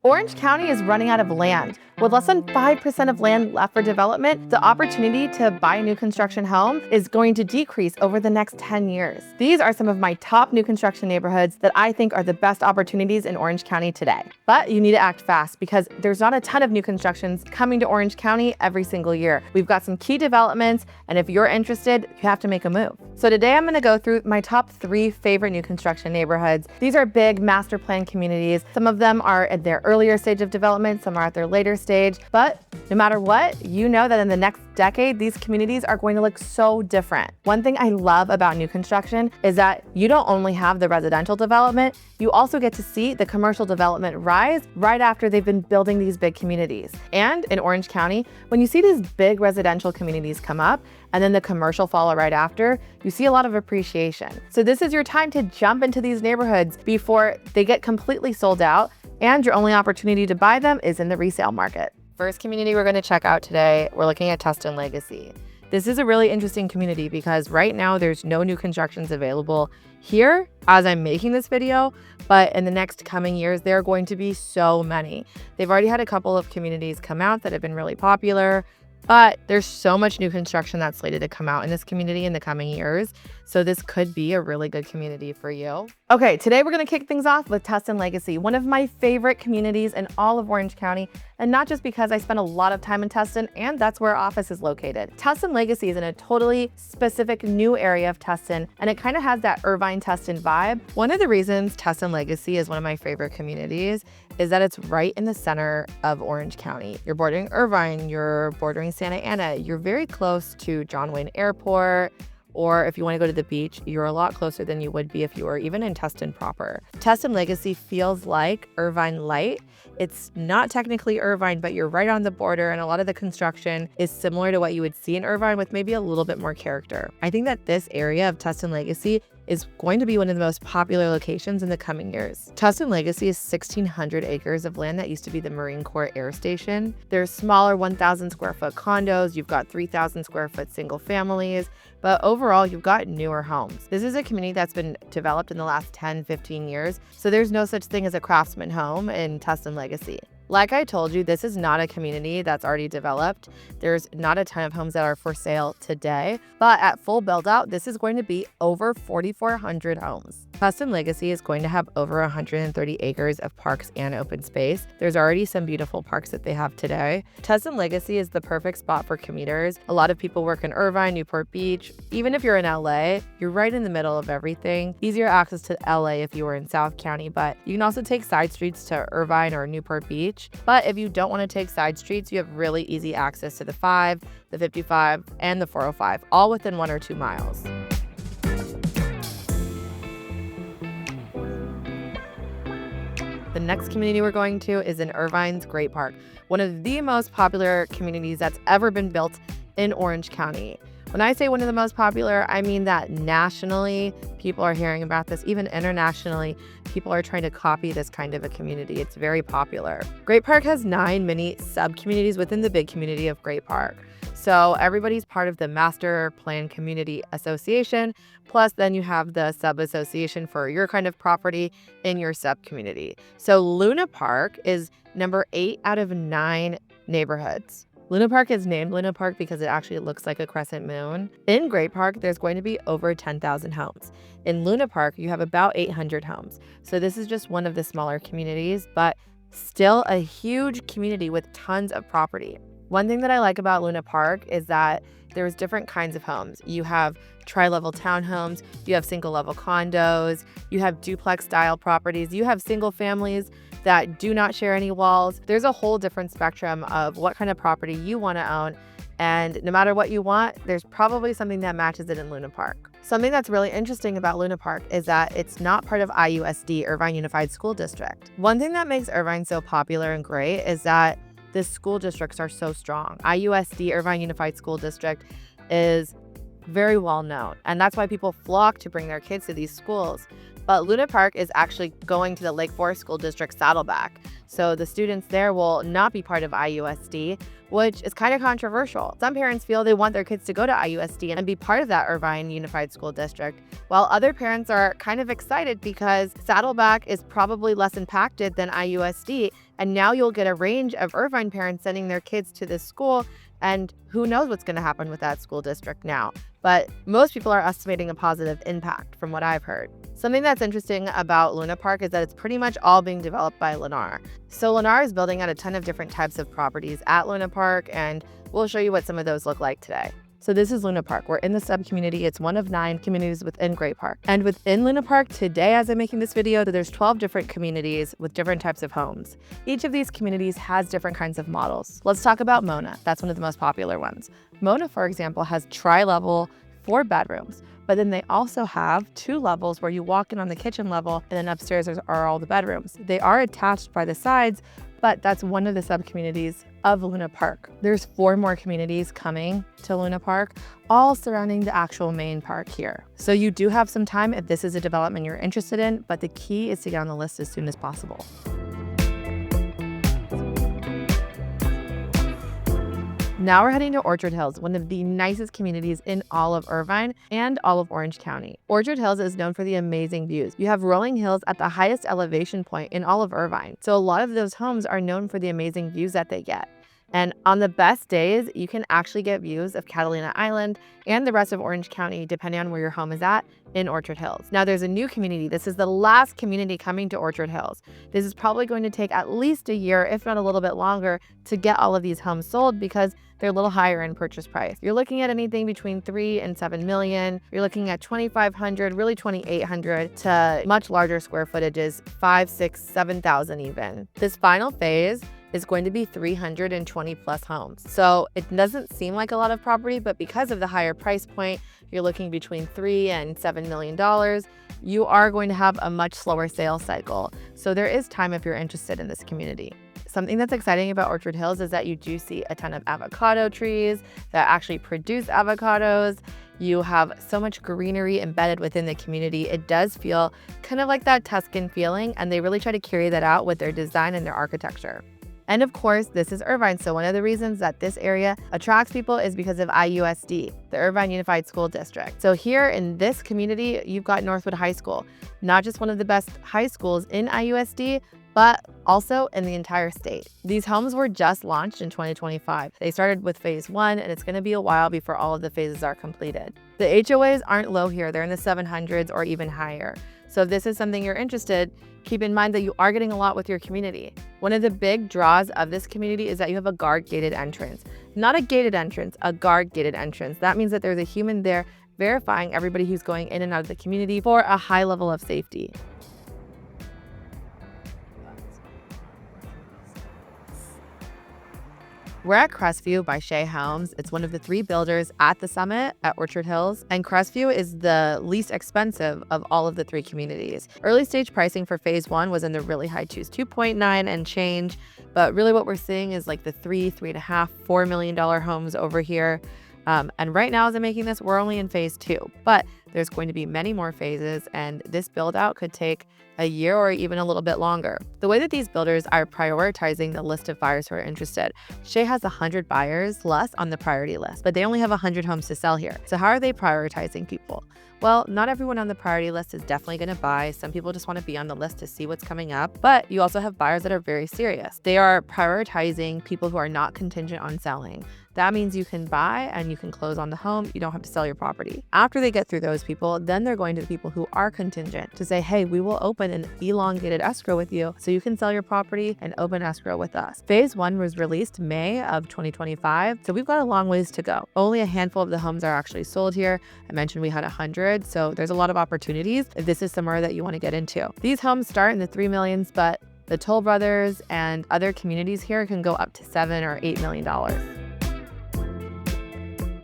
Orange County is running out of land. With less than 5% of land left for development, the opportunity to buy a new construction home is going to decrease over the next 10 years. These are some of my top new construction neighborhoods that I think are the best opportunities in Orange County today. But you need to act fast because there's not a ton of new constructions coming to Orange County every single year. We've got some key developments, and if you're interested, you have to make a move. So today I'm going to go through my top 3 favorite new construction neighborhoods. These are big master plan communities. Some of them are at their earlier stage of development, some are at their later stage, but no matter what, you know that in the next decade, these communities are going to look so different. One thing I love about new construction is that you don't only have the residential development, you also get to see the commercial development rise right after they've been building these big communities. And in Orange County, when you see these big residential communities come up, and then the commercial follow right after, you see a lot of appreciation. So this is your time to jump into these neighborhoods before they get completely sold out, and your only opportunity to buy them is in the resale market. First community we're going to check out today, we're looking at Tustin Legacy. This is a really interesting community because right now there's no new constructions available here as I'm making this video, but in the next coming years, there are going to be so many. They've already had a couple of communities come out that have been really popular, but there's so much new construction that's slated to come out in this community in the coming years. So this could be a really good community for you. Okay, today we're going to kick things off with Tustin Legacy, one of my favorite communities in all of Orange County, and not just because I spend a lot of time in Tustin, and that's where our office is located. Tustin Legacy is in a totally specific new area of Tustin, and it kind of has that Irvine-Tustin vibe. One of the reasons Tustin Legacy is one of my favorite communities is that it's right in the center of Orange County. You're bordering Irvine, you're bordering Santa Ana, you're very close to John Wayne Airport, or if you want to go to the beach, you're a lot closer than you would be if you were even in Tustin proper. Tustin Legacy feels like Irvine light. It's not technically Irvine, but you're right on the border, and a lot of the construction is similar to what you would see in Irvine with maybe a little bit more character. I think that this area of Tustin Legacy is going to be one of the most popular locations in the coming years. Tustin Legacy is 1,600 acres of land that used to be the Marine Corps Air Station. There's smaller 1,000 square foot condos, you've got 3,000 square foot single families, but overall you've got newer homes. This is a community that's been developed in the last 10, 15 years, so there's no such thing as a craftsman home in Tustin Legacy. Like I told you, this is not a community that's already developed. There's not a ton of homes that are for sale today, but at full build out, this is going to be over 4,400 homes. Tustin Legacy is going to have over 130 acres of parks and open space. There's already some beautiful parks that they have today. Tustin Legacy is the perfect spot for commuters. A lot of people work in Irvine, Newport Beach. Even if you're in LA, you're right in the middle of everything. Easier access to LA if you were in South County, but you can also take side streets to Irvine or Newport Beach. But if you don't want to take side streets, you have really easy access to the 5, the 55, and the 405, all within 1 or 2 miles. The next community we're going to is in Irvine's Great Park, one of the most popular communities that's ever been built in Orange County. When I say one of the most popular, I mean that nationally, people are hearing about this. Even internationally, people are trying to copy this kind of a community. It's very popular. Great Park has 9 mini sub-communities within the big community of Great Park. So everybody's part of the Master Plan Community Association, plus then you have the sub-association for your kind of property in your sub-community. So Luna Park is number 8 out of 9 neighborhoods. Luna Park is named Luna Park because it actually looks like a crescent moon. In Great Park, there's going to be over 10,000 homes. In Luna Park, you have about 800 homes. So this is just one of the smaller communities, but still a huge community with tons of property. One thing that I like about Luna Park is that there's different kinds of homes. You have tri-level townhomes, you have single-level condos, you have duplex-style properties, you have single families that do not share any walls. There's a whole different spectrum of what kind of property you want to own, and no matter what you want, there's probably something that matches it in Luna Park. Something that's really interesting about Luna Park is that it's not part of IUSD, Irvine Unified School District. One thing that makes Irvine so popular and great is that the school districts are so strong. IUSD, Irvine Unified School District, is very well known, and that's why people flock to bring their kids to these schools. But Luna Park is actually going to the Lake Forest School District Saddleback. So the students there will not be part of IUSD, which is kind of controversial. Some parents feel they want their kids to go to IUSD and be part of that Irvine Unified School District, while other parents are kind of excited because Saddleback is probably less impacted than IUSD, And now you'll get a range of Irvine parents sending their kids to this school, and who knows what's going to happen with that school district now. But most people are estimating a positive impact from what I've heard. Something that's interesting about Luna Park is that it's pretty much all being developed by Lennar. So Lennar is building out a ton of different types of properties at Luna Park, and we'll show you what some of those look like today. So this is Luna Park. We're in the sub-community. It's one of 9 communities within Great Park. And within Luna Park today, as I'm making this video, there's 12 different communities with different types of homes. Each of these communities has different kinds of models. Let's talk about Mona. That's one of the most popular ones. Mona, for example, has tri-level 4 bedrooms, but then they also have 2 levels where you walk in on the kitchen level, and then upstairs are all the bedrooms. They are attached by the sides, but that's one of the sub-communities of Luna Park. There's 4 more communities coming to Luna Park, all surrounding the actual main park here. So you do have some time if this is a development you're interested in, but the key is to get on the list as soon as possible. Now we're heading to Orchard Hills, one of the nicest communities in all of Irvine and all of Orange County. Orchard Hills is known for the amazing views. You have rolling hills at the highest elevation point in all of Irvine. So a lot of those homes are known for the amazing views that they get. And on the best days, you can actually get views of Catalina Island and the rest of Orange County, depending on where your home is at, in Orchard Hills. Now there's a new community. This is the last community coming to Orchard Hills. This is probably going to take at least a year, if not a little bit longer, to get all of these homes sold because they're a little higher in purchase price. You're looking at anything between 3 and 7 million. You're looking at 2,500, really 2,800 to much larger square footages, 5, 6, 7,000 even. This final phase is going to be 320 plus homes. So it doesn't seem like a lot of property, but because of the higher price point, you're looking between $3 and $7 million. You are going to have a much slower sales cycle. So there is time if you're interested in this community. Something that's exciting about Orchard Hills is that you do see a ton of avocado trees that actually produce avocados. You have so much greenery embedded within the community. It does feel kind of like that Tuscan feeling, and they really try to carry that out with their design and their architecture. And of course, this is Irvine, so one of the reasons that this area attracts people is because of IUSD, the Irvine Unified School District. So here in this community, you've got Northwood High School, not just one of the best high schools in IUSD, but also in the entire state. These homes were just launched in 2025. They started with phase 1, and it's going to be a while before all of the phases are completed. The HOAs aren't low here. They're in the 700s or even higher. So if this is something you're interested, keep in mind that you are getting a lot with your community. One of the big draws of this community is that you have a guard-gated entrance. Not a gated entrance, a guard-gated entrance. That means that there's a human there verifying everybody who's going in and out of the community for a high level of safety. We're at Crestview by Shea Homes. It's one of the 3 builders at the summit at Orchard Hills, and Crestview is the least expensive of all of the 3 communities. Early stage pricing for phase 1 was in the really high 2.9 and change, but really what we're seeing is like the $3.5, $4 million homes over here. And right now, as I'm making this, we're only in phase 2, but there's going to be many more phases, and this build out could take a year or even a little bit longer. The way that these builders are prioritizing the list of buyers who are interested, Shea has 100 buyers plus on the priority list, but they only have 100 homes to sell here. So how are they prioritizing people? Well, not everyone on the priority list is definitely going to buy. Some people just want to be on the list to see what's coming up, but you also have buyers that are very serious. They are prioritizing people who are not contingent on selling. That means you can buy and you can close on the home. You don't have to sell your property. After they get through those people, then they're going to the people who are contingent to say, hey, we will open an elongated escrow with you so you can sell your property and open escrow with us. Phase 1 was released May of 2025, so we've got a long ways to go. Only a handful of the homes are actually sold here. I mentioned we had 100, so there's a lot of opportunities if this is somewhere that you want to get into. These homes start in the 3 millions, but the Toll Brothers and other communities here can go up to $7 or $8 million.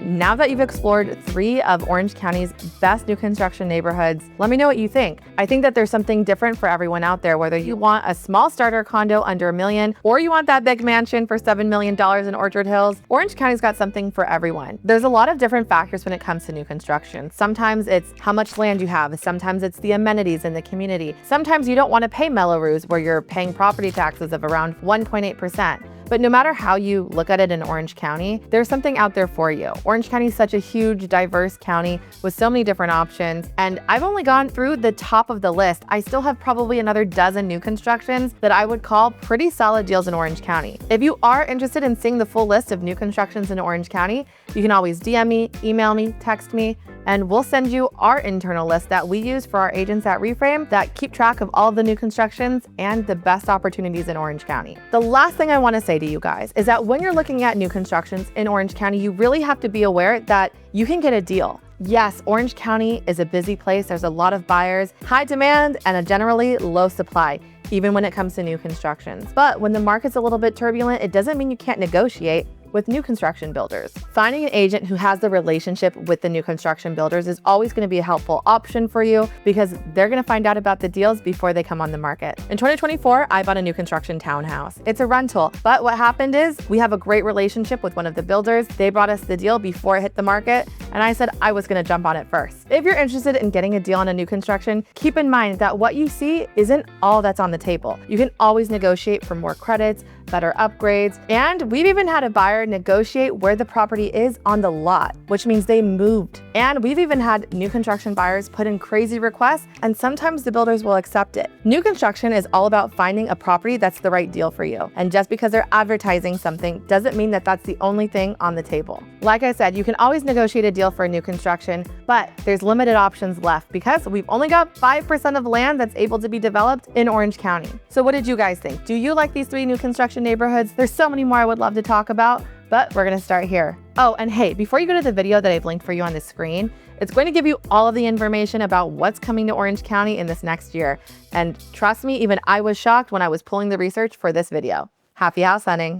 Now that you've explored 3 of Orange County's best new construction neighborhoods, let me know what you think. I think that there's something different for everyone out there, whether you want a small starter condo under $1 million or you want that big mansion for $7 million in Orchard Hills. Orange County's got something for everyone. There's a lot of different factors when it comes to new construction. Sometimes it's how much land you have. Sometimes it's the amenities in the community. Sometimes you don't want to pay Melrose where you're paying property taxes of around 1.8%. But no matter how you look at it in Orange County, there's something out there for you. Orange County is such a huge, diverse county with so many different options. And I've only gone through the top of the list. I still have probably another dozen new constructions that I would call pretty solid deals in Orange County. If you are interested in seeing the full list of new constructions in Orange County, you can always DM me, email me, text me, and we'll send you our internal list that we use for our agents at Reframe that keep track of all of the new constructions and the best opportunities in Orange County. The last thing I want to say to you guys is that when you're looking at new constructions in Orange County, you really have to be aware that you can get a deal. Yes, Orange County is a busy place. There's a lot of buyers, high demand, and a generally low supply, even when it comes to new constructions. But when the market's a little bit turbulent, it doesn't mean you can't negotiate with new construction builders. Finding an agent who has the relationship with the new construction builders is always going to be a helpful option for you because they're going to find out about the deals before they come on the market. In 2024, I bought a new construction townhouse. It's a rental, but what happened is we have a great relationship with one of the builders. They brought us the deal before it hit the market, and I said I was going to jump on it first. If you're interested in getting a deal on a new construction, keep in mind that what you see isn't all that's on the table. You can always negotiate for more credits, better upgrades, and we've even had a buyer negotiate where the property is on the lot, which means they moved. And we've even had new construction buyers put in crazy requests, and sometimes the builders will accept it. New construction is all about finding a property that's the right deal for you. And just because they're advertising something doesn't mean that that's the only thing on the table. Like I said, you can always negotiate a deal for a new construction, but there's limited options left because we've only got 5% of land that's able to be developed in Orange County. So what did you guys think? Do you like these 3 new construction neighborhoods? There's so many more I would love to talk about, but we're gonna start here. Oh, and hey, before you go to the video that I've linked for you on the screen, it's going to give you all of the information about what's coming to Orange County in this next year. And trust me, even I was shocked when I was pulling the research for this video. Happy house hunting.